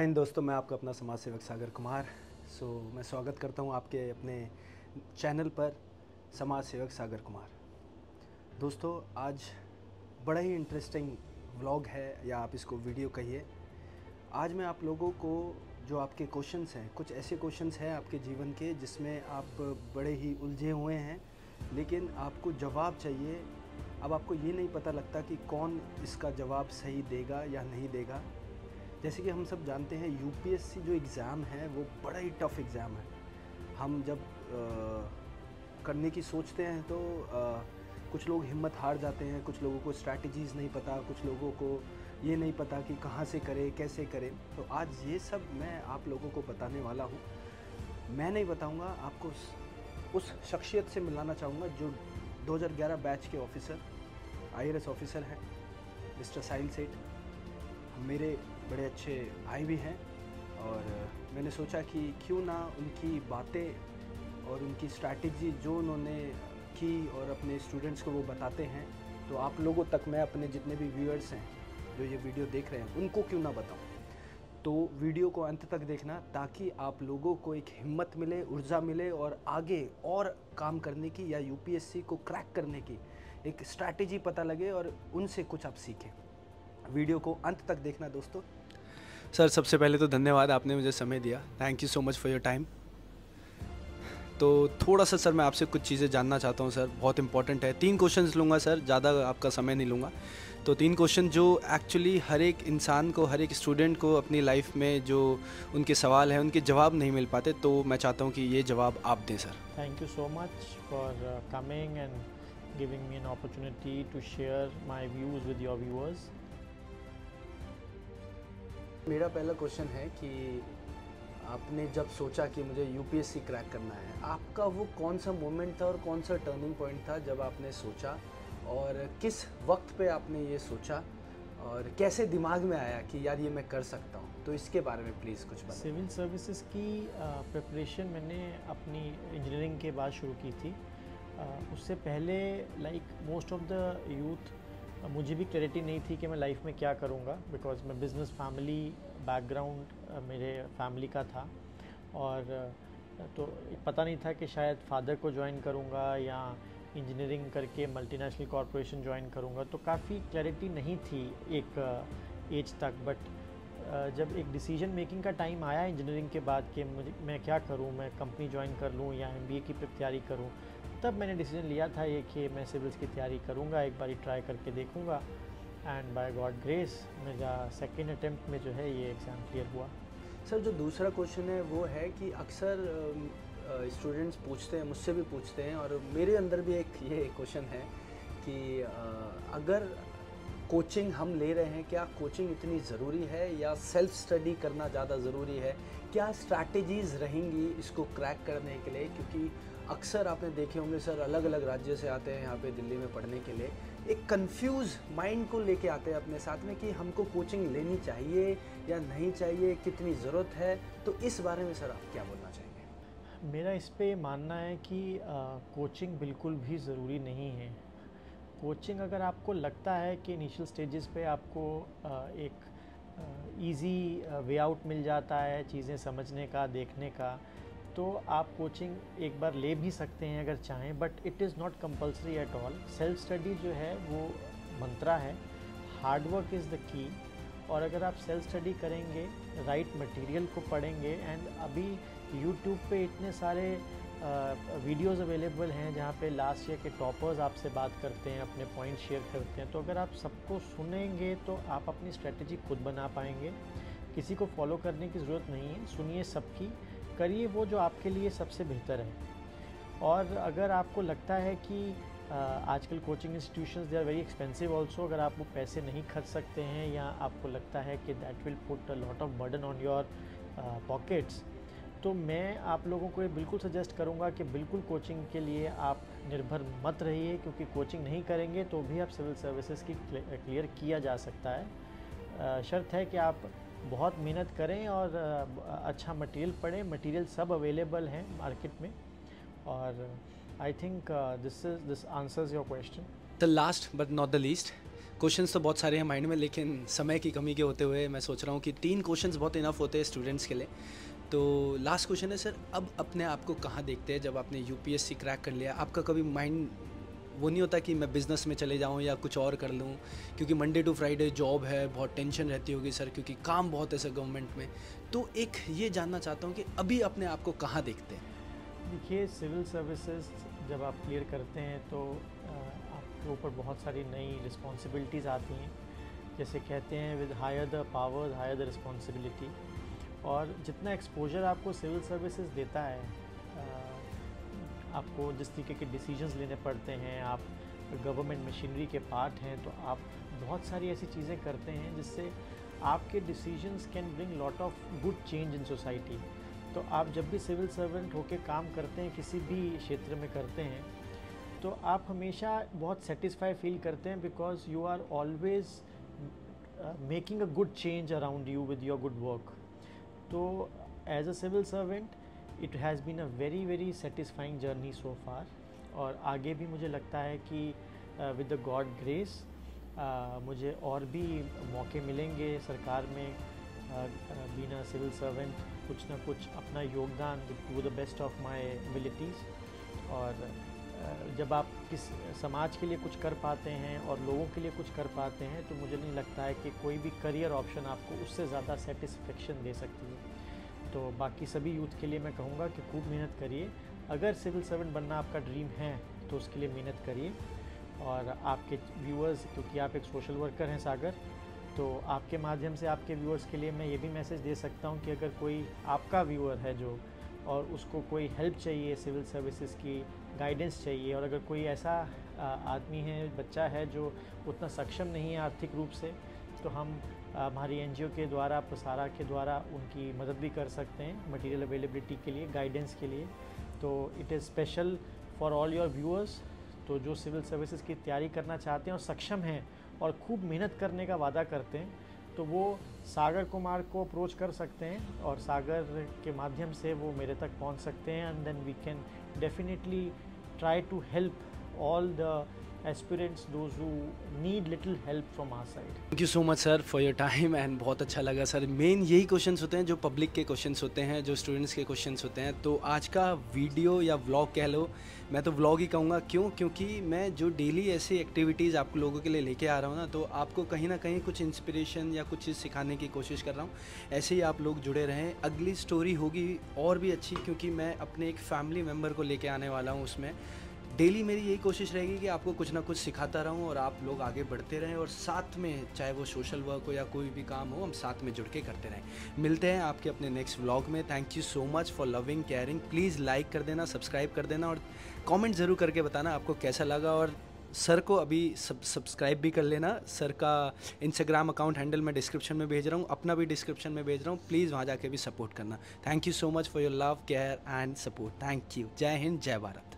हिंद दोस्तों, मैं आपका अपना समाज सेवक सागर कुमार। मैं स्वागत करता हूं आपके अपने चैनल पर समाज सेवक सागर कुमार। दोस्तों, आज बड़ा ही इंटरेस्टिंग व्लॉग है या आप इसको वीडियो कहिए। आज मैं आप लोगों को जो आपके क्वेश्चंस हैं, कुछ ऐसे क्वेश्चंस हैं आपके जीवन के जिसमें आप बड़े ही उलझे हुए हैं, लेकिन आपको जवाब चाहिए। अब आपको ये नहीं पता लगता कि कौन इसका जवाब सही देगा या नहीं देगा। जैसे कि हम सब जानते हैं, यूपीएससी जो एग्ज़ाम है वो बड़ा ही टफ़ एग्ज़ाम है। हम जब करने की सोचते हैं तो कुछ लोग हिम्मत हार जाते हैं, कुछ लोगों को स्ट्रैटेजीज़ नहीं पता, कुछ लोगों को ये नहीं पता कि कहाँ से करें, कैसे करें। तो आज ये सब मैं आप लोगों को बताने वाला हूँ। मैं नहीं बताऊँगा, आपको उस शख्सियत से मिलाना चाहूँगा जो 2011 बैच के ऑफ़िसर, IRS ऑफ़िसर हैं, मिस्टर साहिल सेठ। मेरे बड़े अच्छे भाई भी हैं और मैंने सोचा कि क्यों ना उनकी बातें और उनकी स्ट्रैटेजी जो उन्होंने की और अपने स्टूडेंट्स को वो बताते हैं, तो आप लोगों तक मैं अपने जितने भी व्यूअर्स हैं जो ये वीडियो देख रहे हैं उनको क्यों ना बताऊं। तो वीडियो को अंत तक देखना ताकि आप लोगों को एक हिम्मत मिले, ऊर्जा मिले और आगे और काम करने की या यूपीएससी को क्रैक करने की एक स्ट्रैटेजी पता लगे और उनसे कुछ आप सीखें। वीडियो को अंत तक देखना दोस्तों। सर, सबसे पहले तो धन्यवाद, आपने मुझे समय दिया। Thank you so much for your time. तो थोड़ा सा सर मैं आपसे कुछ चीज़ें जानना चाहता हूँ सर, बहुत इंपॉर्टेंट है। 3 क्वेश्चंस लूँगा सर, ज़्यादा आपका समय नहीं लूँगा। तो 3 क्वेश्चन जो एक्चुअली हर एक इंसान को, हर एक स्टूडेंट को अपनी लाइफ में जो उनके सवाल हैं उनके जवाब नहीं मिल पाते, तो मैं चाहता हूँ कि ये जवाब आप दें sir. Thank you so much for coming and giving me an opportunity to share my views with your viewers. मेरा पहला क्वेश्चन है कि आपने जब सोचा कि मुझे यूपीएससी क्रैक करना है, आपका वो कौन सा मोमेंट था और कौन सा टर्निंग पॉइंट था जब आपने सोचा, और किस वक्त पे आपने ये सोचा और कैसे दिमाग में आया कि यार ये मैं कर सकता हूँ? तो इसके बारे में प्लीज़ कुछ बताइए। सिविल सर्विसेज की प्रिपरेशन मैंने अपनी इंजीनियरिंग के बाद शुरू की थी। उससे पहले like most of the youth मुझे भी क्लैरिटी नहीं थी कि मैं लाइफ में क्या करूँगा, बिकॉज मैं बिज़नेस फैमिली बैकग्राउंड मेरे फैमिली का था और तो पता नहीं था कि शायद फादर को ज्वाइन करूँगा या इंजीनियरिंग करके मल्टीनेशनल कॉरपोरेशन ज्वाइन करूँगा। तो काफ़ी क्लैरिटी नहीं थी एक एज तक। बट जब एक डिसीजन मेकिंग का टाइम आया इंजीनियरिंग के बाद कि मैं क्या करूँ, मैं कंपनी ज्वाइन कर लूँ या MBA की तैयारी करूँ, तब मैंने डिसीजन लिया था ये कि मैं सिविल्स की तैयारी करूँगा, एक बारी ट्राई करके देखूँगा। एंड बाय गॉड ग्रेस मेरा सेकेंड अटेम्प्ट में जो है ये एग्ज़ाम क्लियर हुआ। सर, जो दूसरा क्वेश्चन है वो है कि अक्सर स्टूडेंट्स पूछते हैं, मुझसे भी पूछते हैं और मेरे अंदर भी एक ये क्वेश्चन है कि अगर कोचिंग हम ले रहे हैं, क्या कोचिंग इतनी ज़रूरी है या सेल्फ स्टडी करना ज़्यादा ज़रूरी है? क्या स्ट्रैटेजीज़ रहेंगी इसको क्रैक करने के लिए? क्योंकि अक्सर आपने देखे होंगे सर, अलग अलग राज्य से आते हैं यहाँ पे दिल्ली में पढ़ने के लिए, एक कंफ्यूज माइंड को लेके आते हैं अपने साथ में कि हमको कोचिंग लेनी चाहिए या नहीं चाहिए, कितनी ज़रूरत है। तो इस बारे में सर आप क्या बोलना चाहेंगे? मेरा इस पे मानना है कि कोचिंग बिल्कुल भी ज़रूरी नहीं है। कोचिंग अगर आपको लगता है कि इनिशियल स्टेजेस पे आपको एक इजी वे आउट मिल जाता है चीज़ें समझने का, देखने का, तो आप कोचिंग एक बार ले भी सकते हैं अगर चाहें, but it is not compulsory at all. Self study जो है वो मंत्रा है, hard work is the key. और अगर आप सेल्फ स्टडी करेंगे, राइट मटेरियल को पढ़ेंगे, एंड अभी यूट्यूब पे इतने सारे वीडियोस अवेलेबल हैं जहाँ पे लास्ट ईयर के टॉपर्स आपसे बात करते हैं, अपने पॉइंट शेयर करते हैं। तो अगर आप सबको सुनेंगे तो आप अपनी स्ट्रेटजी खुद बना पाएंगे। किसी को फॉलो करने की ज़रूरत नहीं है, सुनिए सबकी, करिए वो जो आपके लिए सबसे बेहतर है। और अगर आपको लगता है कि आजकल coaching institutions they are very expensive also, अगर आप वो पैसे नहीं खर्च सकते हैं या आपको लगता है कि that will put a lot of burden on your pockets, तो मैं आप लोगों को ये बिल्कुल सजेस्ट करूंगा कि बिल्कुल कोचिंग के लिए आप निर्भर मत रहिए, क्योंकि कोचिंग नहीं करेंगे तो भी आप सिविल सर्विसेज की क्लियर किया जा सकता है। शर्त है कि आप बहुत मेहनत करें और अच्छा मटेरियल पढ़ें। मटेरियल सब अवेलेबल हैं मार्केट में, और I think this answers your question. The last but not the least questions तो बहुत सारे हैं माइंड में, लेकिन समय की कमी के होते हुए मैं सोच रहा हूँ कि 3 क्वेश्चंस बहुत इनफ होते हैं स्टूडेंट्स के लिए। तो लास्ट क्वेश्चन है सर, अब अपने आप को कहाँ देखते हैं जब आपने यूपीएससी क्रैक कर लिया? आपका कभी माइंड वो नहीं होता कि मैं बिज़नेस में चले जाऊँ या कुछ और कर लूँ? क्योंकि मंडे टू फ्राइडे जॉब है, बहुत टेंशन रहती होगी सर, क्योंकि काम बहुत है सर गवर्नमेंट में। तो एक ये जानना चाहता हूँ कि अभी अपने आप को कहाँ देखते हैं? देखिए, सिविल सर्विसेज जब आप क्लियर करते हैं तो आपके ऊपर बहुत सारी नई रिस्पॉन्सिबिलिटीज़ आती हैं। जैसे कहते हैं, with higher the powers higher the responsibility. और जितना एक्सपोजर आपको सिविल सर्विसेज देता है, आपको जिस तरीके के डिसीजंस लेने पड़ते हैं, आप गवर्नमेंट मशीनरी के पार्ट हैं, तो आप बहुत सारी ऐसी चीज़ें करते हैं जिससे आपके decisions can bring lot of good change in society. तो आप जब भी सिविल सर्वेंट होकर काम करते हैं, किसी भी क्षेत्र में करते हैं, तो आप हमेशा बहुत सेटिस्फाई फील करते हैं, because you are always making a good change around you with your good work. तो as a civil servant it has been a very very satisfying journey so far. और आगे भी मुझे लगता है कि विद द गॉड ग्रेस मुझे और भी मौके मिलेंगे सरकार में, बीइंग अ सिविल सर्वेंट कुछ ना कुछ अपना योगदान to the best of my abilities. और जब आप किस समाज के लिए कुछ कर पाते हैं और लोगों के लिए कुछ कर पाते हैं, तो मुझे नहीं लगता है कि कोई भी करियर ऑप्शन आपको उससे ज़्यादा सेटिस्फेक्शन दे सकती है। तो बाकी सभी यूथ के लिए मैं कहूँगा कि खूब मेहनत करिए। अगर सिविल सर्वेंट बनना आपका ड्रीम है तो उसके लिए मेहनत करिए। और आपके व्यूअर्स, क्योंकि आप एक सोशल वर्कर हैं सागर, तो आपके माध्यम से आपके व्यूअर्स के लिए मैं ये भी मैसेज दे सकता हूँ कि अगर कोई आपका व्यूअर है जो, और उसको कोई हेल्प चाहिए, सिविल सर्विसेज की गाइडेंस चाहिए, और अगर कोई ऐसा आदमी है, बच्चा है जो उतना सक्षम नहीं है आर्थिक रूप से, तो हम हमारी एनजीओ के द्वारा, प्रसारा के द्वारा उनकी मदद भी कर सकते हैं मटेरियल अवेलेबिलिटी के लिए, गाइडेंस के लिए। तो it is special for all your viewers. तो जो सिविल सर्विसेज की तैयारी करना चाहते हैं और सक्षम हैं और खूब मेहनत करने का वादा करते हैं, तो वो सागर कुमार को अप्रोच कर सकते हैं और सागर के माध्यम से वो मेरे तक पहुंच सकते हैं। And then we can definitely try to help all the aspirants, those who need little help from our side. Thank you so much sir for your time, and बहुत अच्छा लगा सर। मेन यही क्वेश्चंस होते हैं जो public के questions होते हैं, जो स्टूडेंट्स के क्वेश्चंस होते हैं। तो आज का वीडियो या व्लॉग कह लो, मैं तो व्लॉग ही कहूँगा। क्यों? क्योंकि मैं जो डेली ऐसी एक्टिविटीज़ आप लोगों के लिए लेके आ रहा हूँ ना, तो आपको कहीं ना कहीं कुछ इंस्पिरेशन या कुछ चीज़ सिखाने की कोशिश कर रहा हूँ। ऐसे ही आप लोग जुड़े रहें। अगली स्टोरी होगी और भी अच्छी, क्योंकि मैं अपने एक फैमिली मेम्बर को लेके आने वाला हूँ। उसमें डेली मेरी यही कोशिश रहेगी कि आपको कुछ ना कुछ सिखाता रहूं और आप लोग आगे बढ़ते रहें, और साथ में चाहे वो सोशल वर्क हो या कोई भी काम हो, हम साथ में जुड़ के करते रहें। मिलते हैं आपके अपने नेक्स्ट व्लॉग में। Thank you so much for loving, caring. Please like कर देना, सब्सक्राइब कर देना, और कमेंट ज़रूर करके बताना आपको कैसा लगा। और सर को अभी सब्सक्राइब भी कर लेना। सर का इंस्टाग्राम अकाउंट हैंडल मैं डिस्क्रिप्शन में भेज रहा हूँ, अपना भी डिस्क्रिप्शन में भेज रहा हूँ। प्लीज़ वहाँ जाके भी सपोर्ट करना। Thank you so much for your love, care and support. Thank you. जय हिंद, जय भारत।